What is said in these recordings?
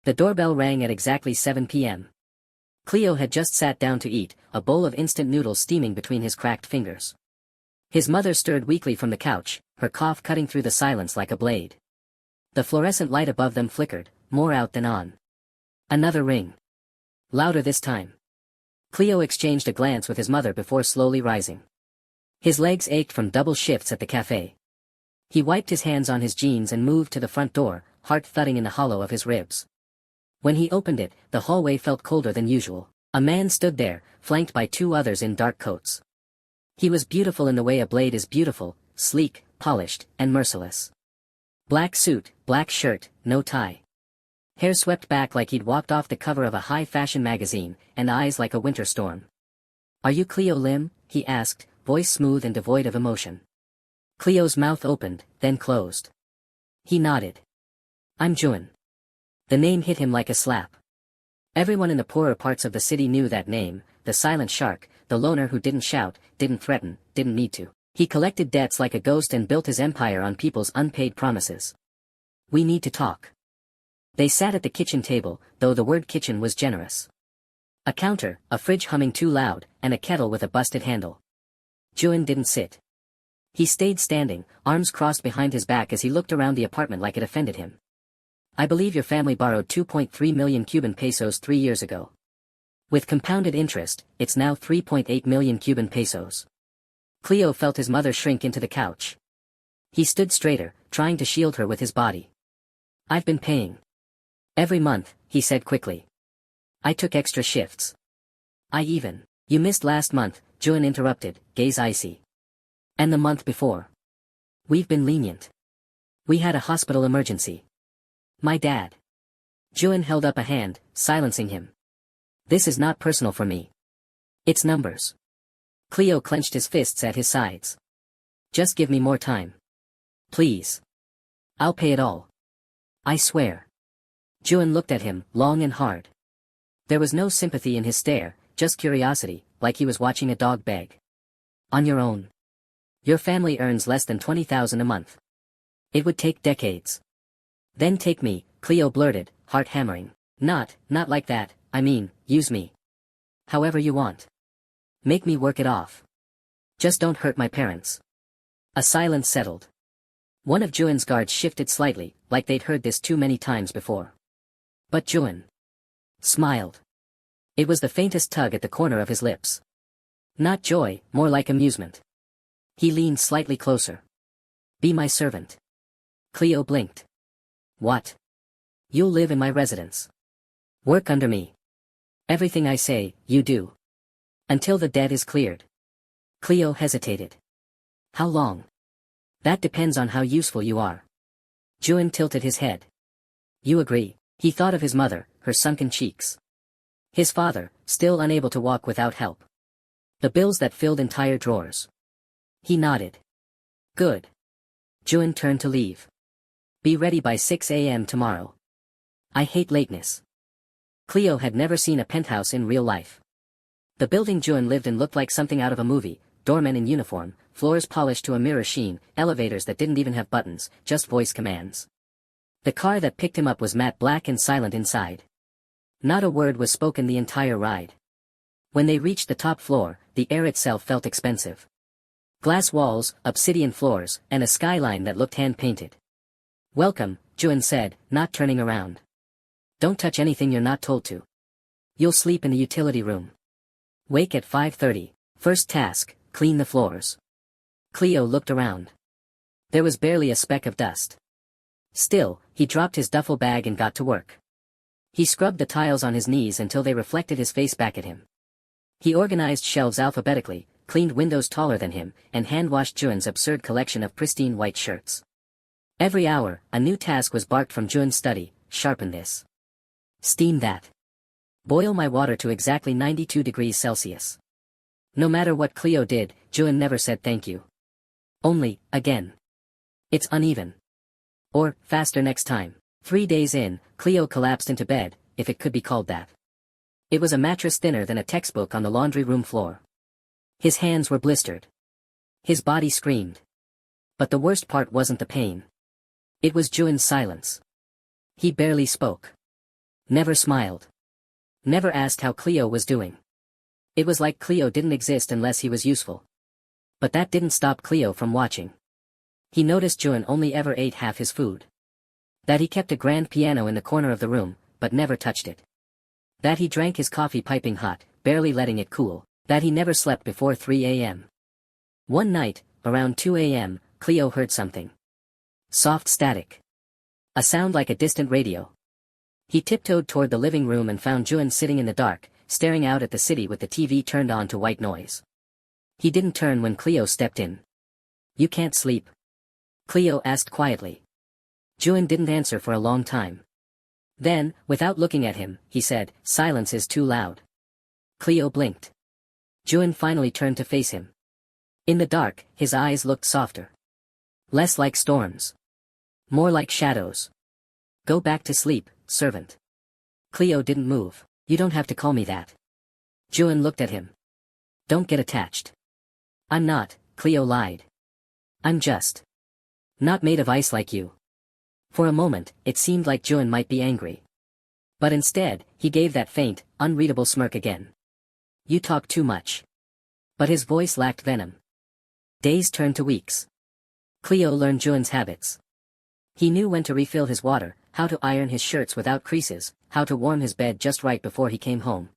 The doorbell rang at exactly 7 p.m. Kleo had just sat down to eat, a bowl of instant noodles steaming between his cracked fingers. His mother stirred weakly from the couch, her cough cutting through the silence like a blade. The fluorescent light above them flickered, more out than on. Another ring. Louder this time. Kleo exchanged a glance with his mother before slowly rising. His legs ached from double shifts at the cafe. He wiped his hands on his jeans and moved to the front door, heart thudding in the hollow of his ribs. When he opened it, the hallway felt colder than usual. A man stood there, flanked by two others in dark coats. He was beautiful in the way a blade is beautiful, sleek, polished, and merciless. Black suit, black shirt, no tie. Hair swept back like he'd walked off the cover of a high-fashion magazine, and eyes like a winter storm. "Are you Kleo Lim?" he asked, voice smooth and devoid of emotion. Cleo's mouth opened, then closed. He nodded. "I'm Jueon." The name hit him like a slap. Everyone in the poorer parts of the city knew that name, the silent shark, the loner who didn't shout, didn't threaten, didn't need to. He collected debts like a ghost and built his empire on people's unpaid promises. "We need to talk." They sat at the kitchen table, though the word kitchen was generous. A counter, a fridge humming too loud, and a kettle with a busted handle. Jueon didn't sit. He stayed standing, arms crossed behind his back as he looked around the apartment like it offended him. "I believe your family borrowed 2.3 million Cuban pesos 3 years ago. With compounded interest, it's now 3.8 million Cuban pesos. Kleo felt his mother shrink into the couch. He stood straighter, trying to shield her with his body. "I've been paying. Every month," he said quickly. "I took extra shifts. You missed last month," Jueon interrupted, gaze icy. "And the month before. We've been lenient. We had a hospital emergency. My dad." Jueon held up a hand, silencing him. "This is not personal for me. It's numbers." Kleo clenched his fists at his sides. "Just give me more time. Please. I'll pay it all. I swear." Jueon looked at him, long and hard. There was no sympathy in his stare, just curiosity, like he was watching a dog beg. "On your own. Your family earns less than 20,000 a month. It would take decades." "Then take me," Kleo blurted, heart hammering. Not like that, I mean, use me. However you want. Make me work it off. Just don't hurt my parents." A silence settled. One of Jueon's guards shifted slightly, like they'd heard this too many times before. But Jueon smiled. It was the faintest tug at the corner of his lips. Not joy, more like amusement. He leaned slightly closer. "Be my servant." Kleo blinked. "What?" "You'll live in my residence. Work under me. Everything I say, you do. Until the debt is cleared." Kleo hesitated. "How long?" "That depends on how useful you are." Jueon tilted his head. "You agree." He thought of his mother, her sunken cheeks. His father, still unable to walk without help. The bills that filled entire drawers. He nodded. "Good." Jueon turned to leave. "Be ready by 6 a.m. tomorrow. I hate lateness." Kleo had never seen a penthouse in real life. The building Jueon lived in looked like something out of a movie, doormen in uniform, floors polished to a mirror sheen, elevators that didn't even have buttons, just voice commands. The car that picked him up was matte black and silent inside. Not a word was spoken the entire ride. When they reached the top floor, the air itself felt expensive. Glass walls, obsidian floors, and a skyline that looked hand-painted. "Welcome," Jueon said, not turning around. "Don't touch anything you're not told to. You'll sleep in the utility room. Wake at 5:30. First task, clean the floors." Kleo looked around. There was barely a speck of dust. Still, he dropped his duffel bag and got to work. He scrubbed the tiles on his knees until they reflected his face back at him. He organized shelves alphabetically, cleaned windows taller than him, and hand-washed Jueon's absurd collection of pristine white shirts. Every hour, a new task was barked from Jueon's study: "Sharpen this. Steam that. Boil my water to exactly 92 degrees Celsius." No matter what Kleo did, Jueon never said thank you. Only, "Again. It's uneven." Or, "Faster next time." 3 days in, Kleo collapsed into bed, if it could be called that. It was a mattress thinner than a textbook on the laundry room floor. His hands were blistered. His body screamed. But the worst part wasn't the pain. It was Jueon's silence. He barely spoke. Never smiled. Never asked how Kleo was doing. It was like Kleo didn't exist unless he was useful. But that didn't stop Kleo from watching. He noticed Jueon only ever ate half his food. That he kept a grand piano in the corner of the room, but never touched it. That he drank his coffee piping hot, barely letting it cool. That he never slept before 3 a.m. One night, around 2 a.m., Kleo heard something. Soft static. A sound like a distant radio. He tiptoed toward the living room and found Jueon sitting in the dark, staring out at the city with the TV turned on to white noise. He didn't turn when Kleo stepped in. "You can't sleep?" Kleo asked quietly. Jueon didn't answer for a long time. Then, without looking at him, he said, "Silence is too loud." Kleo blinked. Jueon finally turned to face him. In the dark, his eyes looked softer. Less like storms. More like shadows. "Go back to sleep, servant." Kleo didn't move. "You don't have to call me that." Jueon looked at him. "Don't get attached." "I'm not," Kleo lied. "I'm just not made of ice like you." For a moment, it seemed like Jueon might be angry. But instead, he gave that faint, unreadable smirk again. "You talk too much." But his voice lacked venom. Days turned to weeks. Kleo learned Jueon's habits. He knew when to refill his water, how to iron his shirts without creases, how to warm his bed just right before he came home.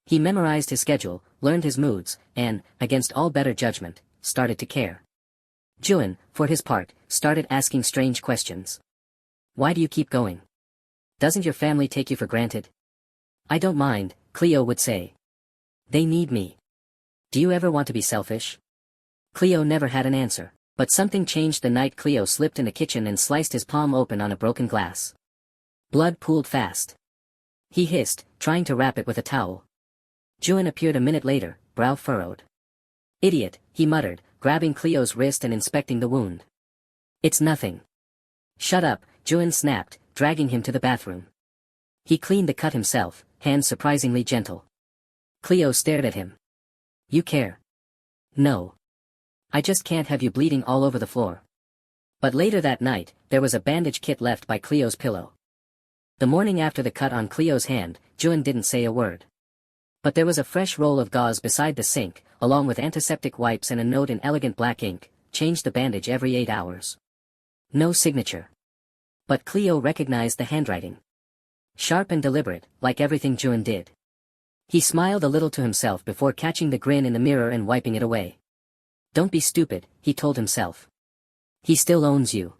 He memorized his schedule, learned his moods, and, against all better judgment, started to care. Jueon, for his part, started asking strange questions. "Why do you keep going? Doesn't your family take you for granted?" "I don't mind," Kleo would say. "They need me." "Do you ever want to be selfish?" Kleo never had an answer, but something changed the night Kleo slipped in the kitchen and sliced his palm open on a broken glass. Blood pooled fast. He hissed, trying to wrap it with a towel. Jueon appeared a minute later, brow furrowed. "Idiot," he muttered, grabbing Kleo's wrist and inspecting the wound. "It's nothing." "Shut up," Jueon snapped, dragging him to the bathroom. He cleaned the cut himself, hands surprisingly gentle. Kleo stared at him. "You care?" "No. I just can't have you bleeding all over the floor." But later that night, there was a bandage kit left by Kleo's pillow. The morning after the cut on Kleo's hand, Jueon didn't say a word. But there was a fresh roll of gauze beside the sink, along with antiseptic wipes and a note in elegant black ink: "Change the bandage every 8 hours." No signature. But Kleo recognized the handwriting. Sharp and deliberate, like everything Jueon did. He smiled a little to himself before catching the grin in the mirror and wiping it away. "Don't be stupid," he told himself. "He still owns you."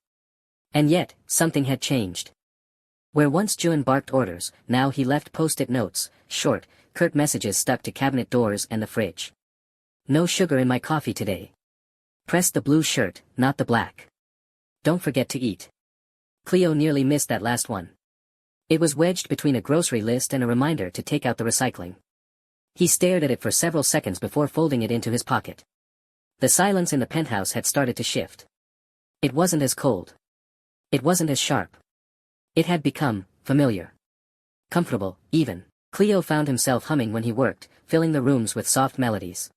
And yet, something had changed. Where once Jueon barked orders, now he left post-it notes, short, curt messages stuck to cabinet doors and the fridge. "No sugar in my coffee today. Press the blue shirt, not the black. Don't forget to eat." Kleo nearly missed that last one. It was wedged between a grocery list and a reminder to take out the recycling. He stared at it for several seconds before folding it into his pocket. The silence in the penthouse had started to shift. It wasn't as cold. It wasn't as sharp. It had become familiar. Comfortable, even. Kleo found himself humming when he worked, filling the rooms with soft melodies.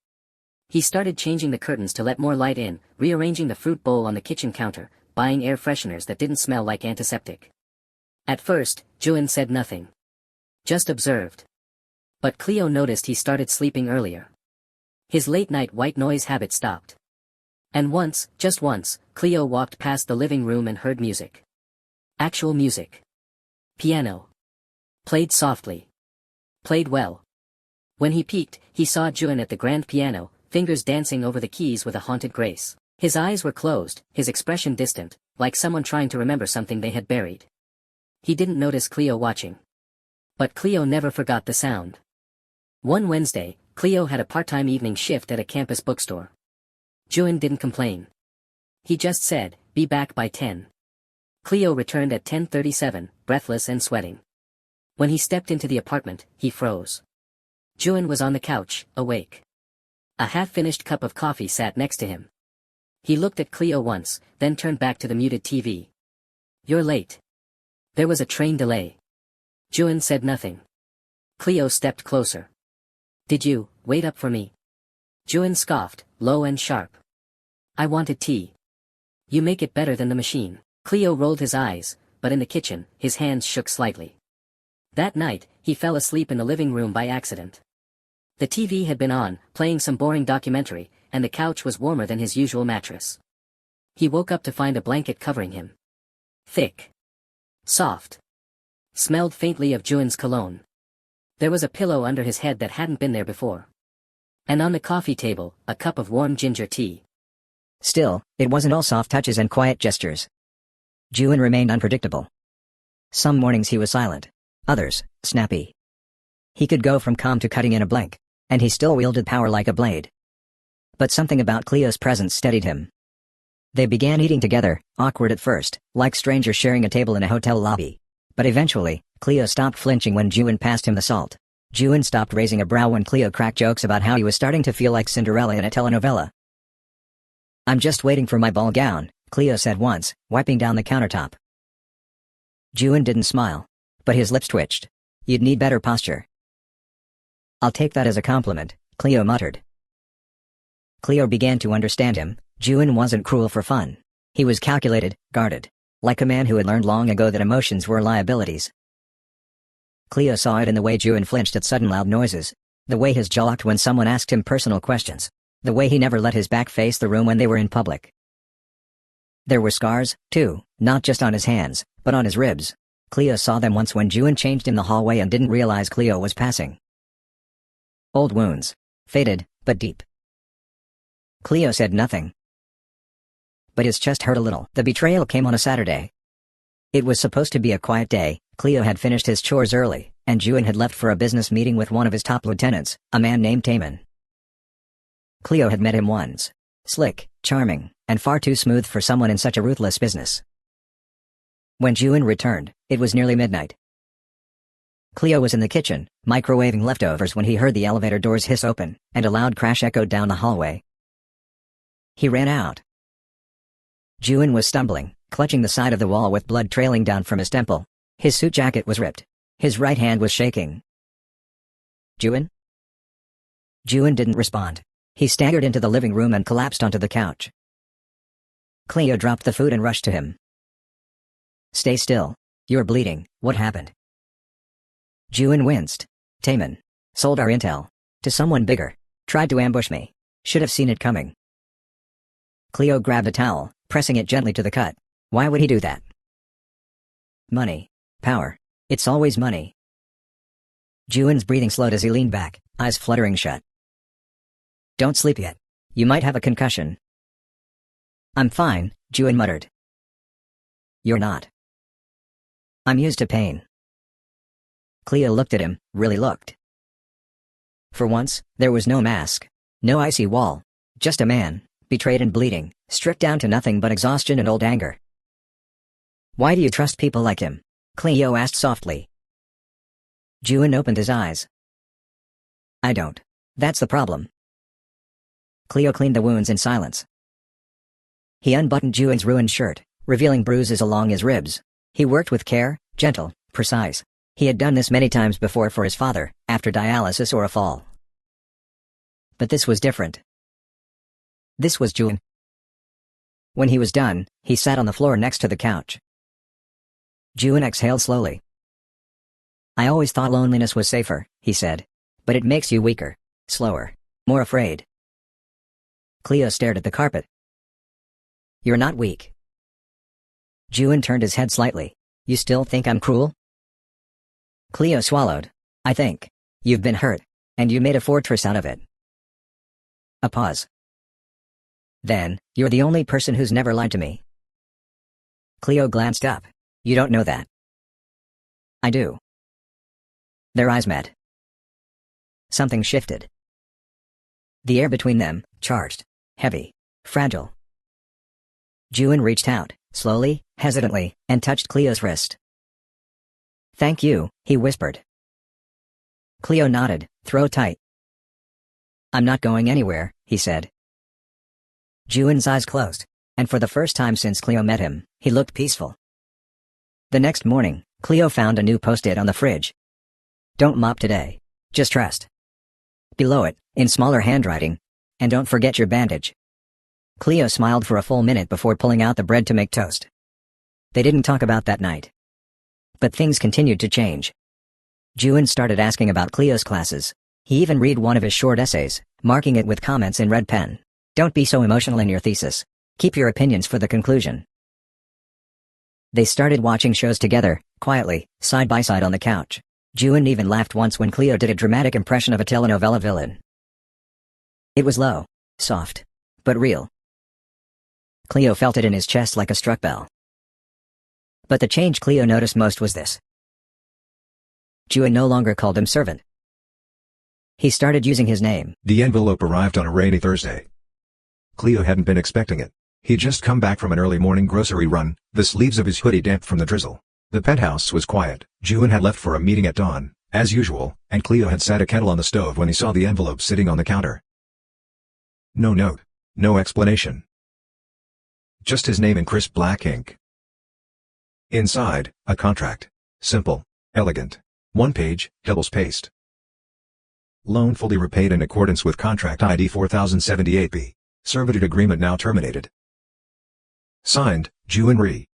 He started changing the curtains to let more light in, rearranging the fruit bowl on the kitchen counter, buying air fresheners that didn't smell like antiseptic. At first, Jueon said nothing. Just observed. But Kleo noticed he started sleeping earlier. His late-night white noise habit stopped. And once, just once, Kleo walked past the living room and heard music. Actual music. Piano. Played softly. Played well. When he peeked, he saw Jueon at the grand piano, fingers dancing over the keys with a haunted grace. His eyes were closed, his expression distant, like someone trying to remember something they had buried. He didn't notice Kleo watching. But Kleo never forgot the sound. One Wednesday, Kleo had a part-time evening shift at a campus bookstore. Jueon didn't complain. He just said, "Be back by 10. Kleo returned at 10:37, breathless and sweating. When he stepped into the apartment, he froze. Jueon was on the couch, awake. A half-finished cup of coffee sat next to him. He looked at Kleo once, then turned back to the muted TV. "You're late." There was a train delay. Jueon said nothing. Kleo stepped closer. "Did you wait up for me?" Jueon scoffed, low and sharp. "I wanted tea." "You make it better than the machine." Kleo rolled his eyes, but in the kitchen, his hands shook slightly. That night, he fell asleep in the living room by accident. The TV had been on, playing some boring documentary, and the couch was warmer than his usual mattress. He woke up to find a blanket covering him. Thick. Soft. Smelled faintly of Jueon's cologne. There was a pillow under his head that hadn't been there before. And on the coffee table, a cup of warm ginger tea. Still, it wasn't all soft touches and quiet gestures. Jueon remained unpredictable. Some mornings he was silent. Others, snappy. He could go from calm to cutting in a blank, and he still wielded power like a blade. But something about Kleo's presence steadied him. They began eating together, awkward at first, like strangers sharing a table in a hotel lobby. But eventually, Kleo stopped flinching when Jueon passed him the salt. Jueon stopped raising a brow when Kleo cracked jokes about how he was starting to feel like Cinderella in a telenovela. "I'm just waiting for my ball gown," Kleo said once, wiping down the countertop. Jueon didn't smile, but his lips twitched. "You'd need better posture." "I'll take that as a compliment," Kleo muttered. Kleo began to understand him. Jueon wasn't cruel for fun. He was calculated, guarded. Like a man who had learned long ago that emotions were liabilities. Kleo saw it in the way Jueon flinched at sudden loud noises. The way his jaw locked when someone asked him personal questions. The way he never let his back face the room when they were in public. There were scars, too, not just on his hands, but on his ribs. Kleo saw them once when Jueon changed in the hallway and didn't realize Kleo was passing. Old wounds. Faded, but deep. Kleo said nothing. But his chest hurt a little. The betrayal came on a Saturday. It was supposed to be a quiet day. Kleo had finished his chores early, and Jueon had left for a business meeting with one of his top lieutenants, a man named Taemin. Kleo had met him once. Slick, charming, and far too smooth for someone in such a ruthless business. When Jueon returned, it was nearly midnight. Kleo was in the kitchen, microwaving leftovers when he heard the elevator doors hiss open, and a loud crash echoed down the hallway. He ran out. Jueon was stumbling, clutching the side of the wall with blood trailing down from his temple. His suit jacket was ripped. His right hand was shaking. "Jueon?" Jueon didn't respond. He staggered into the living room and collapsed onto the couch. Kleo dropped the food and rushed to him. "Stay still. You're bleeding. What happened?" Jueon winced. "Taemin. Sold our intel. To someone bigger. Tried to ambush me. Should have seen it coming." Kleo grabbed a towel, pressing it gently to the cut. "Why would he do that?" "Money. Power. It's always money." Jueon's breathing slowed as he leaned back, eyes fluttering shut. "Don't sleep yet. You might have a concussion." "I'm fine," Jueon muttered. "You're not." "I'm used to pain." Kleo looked at him, really looked. For once, there was no mask. No icy wall. Just a man, betrayed and bleeding, stripped down to nothing but exhaustion and old anger. "Why do you trust people like him?" Kleo asked softly. Jueon opened his eyes. "I don't. That's the problem." Kleo cleaned the wounds in silence. He unbuttoned Jueon's ruined shirt, revealing bruises along his ribs. He worked with care, gentle, precise. He had done this many times before for his father, after dialysis or a fall. But this was different. This was Jueon. When he was done, he sat on the floor next to the couch. Jueon exhaled slowly. "I always thought loneliness was safer," he said. "But it makes you weaker, slower, more afraid." Kleo stared at the carpet. "You're not weak." Jueon turned his head slightly. "You still think I'm cruel?" Kleo swallowed. "I think. You've been hurt, and you made a fortress out of it." A pause. "Then, you're the only person who's never lied to me." Kleo glanced up. "You don't know that." "I do." Their eyes met. Something shifted. The air between them, charged, heavy, fragile. Jueon reached out, slowly, hesitantly, and touched Kleo's wrist. "Thank you," he whispered. Kleo nodded, throat tight. "I'm not going anywhere," he said. Jueon's eyes closed, and for the first time since Kleo met him, he looked peaceful. The next morning, Kleo found a new post-it on the fridge. "Don't mop today. Just rest." Below it, in smaller handwriting, "And don't forget your bandage." Kleo smiled for a full minute before pulling out the bread to make toast. They didn't talk about that night. But things continued to change. Jueon started asking about Kleo's classes. He even read one of his short essays, marking it with comments in red pen. Don't be so emotional in your thesis. Keep your opinions for the conclusion. They started watching shows together, quietly, side by side on the couch. Jueon even laughed once when Kleo did a dramatic impression of a telenovela villain. It was low, soft, but real. Kleo felt it in his chest like a struck bell. But the change Kleo noticed most was this. Jueon no longer called him servant. He started using his name. The envelope arrived on a rainy Thursday. Kleo hadn't been expecting it. He'd just come back from an early morning grocery run, the sleeves of his hoodie damp from the drizzle. The penthouse was quiet. Jueon had left for a meeting at dawn, as usual, and Kleo had set a kettle on the stove when he saw the envelope sitting on the counter. No note. No explanation. Just his name in crisp black ink. Inside, a contract. Simple. Elegant. One page, double-spaced. Loan fully repaid in accordance with contract ID 4078B. Servitude agreement now terminated. Signed, Jueon Ri.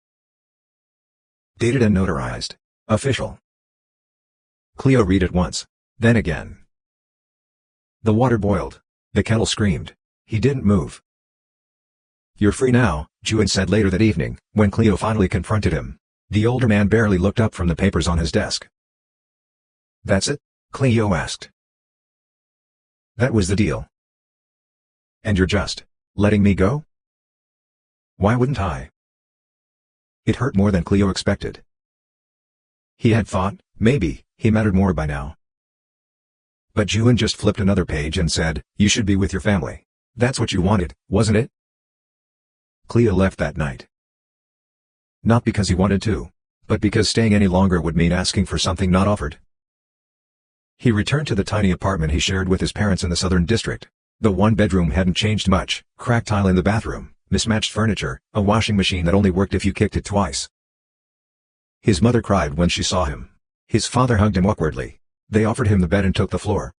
Dated and notarized. Official. Kleo read it once. Then again. The water boiled. The kettle screamed. He didn't move. You're free now, Jueon said later that evening, when Kleo finally confronted him. The older man barely looked up from the papers on his desk. That's it? Kleo asked. That was the deal. And you're just letting me go? Why wouldn't I? It hurt more than Kleo expected. He had thought, maybe, he mattered more by now. But Jueon just flipped another page and said, you should be with your family. That's what you wanted, wasn't it? Kleo left that night. Not because he wanted to, but because staying any longer would mean asking for something not offered. He returned to the tiny apartment he shared with his parents in the Southern District. The one bedroom hadn't changed much, cracked tile in the bathroom, mismatched furniture, a washing machine that only worked if you kicked it twice. His mother cried when she saw him. His father hugged him awkwardly. They offered him the bed and took the floor.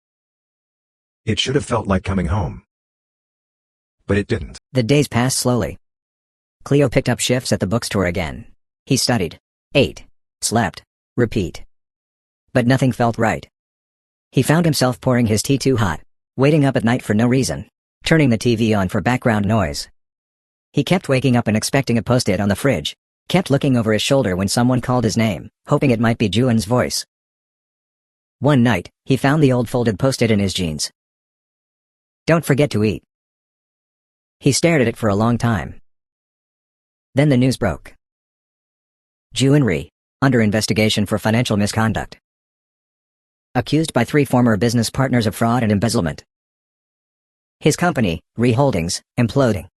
It should have felt like coming home. But it didn't. The days passed slowly. Kleo picked up shifts at the bookstore again. He studied, ate, slept, repeat. But nothing felt right. He found himself pouring his tea too hot, waiting up at night for no reason, turning the TV on for background noise. He kept waking up and expecting a post-it on the fridge, kept looking over his shoulder when someone called his name, hoping it might be Jueon's voice. One night, he found the old folded post-it in his jeans. Don't forget to eat. He stared at it for a long time. Then the news broke. Jueon Ri, under investigation for financial misconduct. Accused by 3 former business partners of fraud and embezzlement. His company, Ri Holdings, imploding.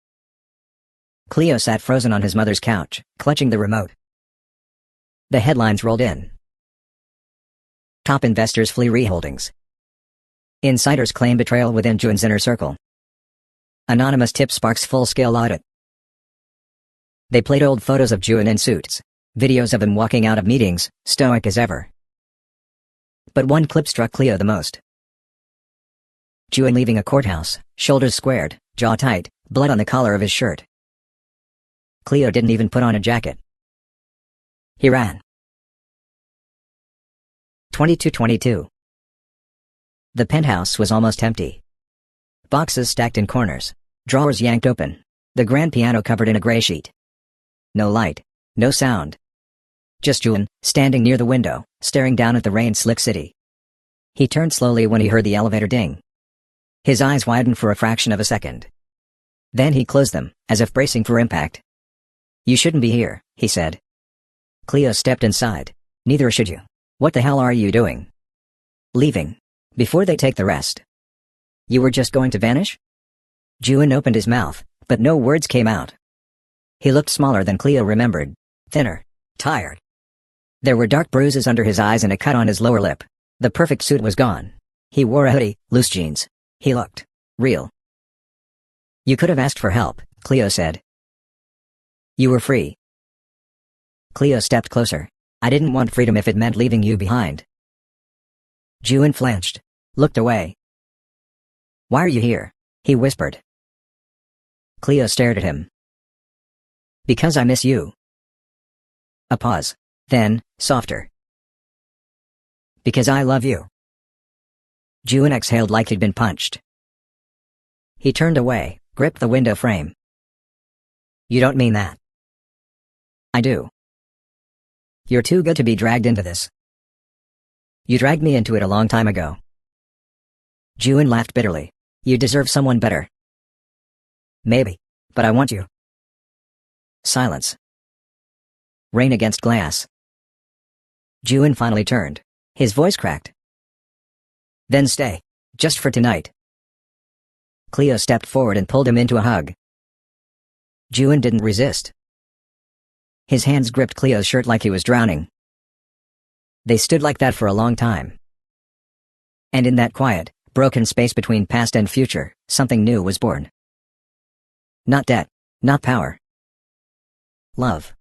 Kleo sat frozen on his mother's couch, clutching the remote. The headlines rolled in. Top investors flee Ri Holdings. Insiders claim betrayal within Jueon's inner circle. Anonymous tip sparks full-scale audit. They played old photos of Jueon in suits, videos of him walking out of meetings, stoic as ever. But one clip struck Kleo the most. Jueon leaving a courthouse, shoulders squared, jaw tight, blood on the collar of his shirt. Kleo didn't even put on a jacket. He ran. 22:22. The penthouse was almost empty. Boxes stacked in corners, drawers yanked open, the grand piano covered in a gray sheet. No light, no sound. Just Jueon, standing near the window, staring down at the rain-slick city. He turned slowly when he heard the elevator ding. His eyes widened for a fraction of a second. Then he closed them, as if bracing for impact. You shouldn't be here, he said. Kleo stepped inside. Neither should you. What the hell are you doing? Leaving. Before they take the rest. You were just going to vanish? Jueon opened his mouth, but no words came out. He looked smaller than Kleo remembered. Thinner. Tired. There were dark bruises under his eyes and a cut on his lower lip. The perfect suit was gone. He wore a hoodie, loose jeans. He looked real. You could have asked for help, Kleo said. You were free. Kleo stepped closer. I didn't want freedom if it meant leaving you behind. Jueon flinched. Looked away. Why are you here? He whispered. Kleo stared at him. Because I miss you. A pause. Then, softer. Because I love you. Jueon exhaled like he'd been punched. He turned away, gripped the window frame. You don't mean that. I do. You're too good to be dragged into this. You dragged me into it a long time ago. Jueon laughed bitterly. You deserve someone better. Maybe. But I want you. Silence. Rain against glass. Jueon finally turned. His voice cracked. Then stay. Just for tonight. Kleo stepped forward and pulled him into a hug. Jueon didn't resist. His hands gripped Kleo's shirt like he was drowning. They stood like that for a long time. And in that quiet, broken space between past and future, something new was born. Not debt. Not power. Love.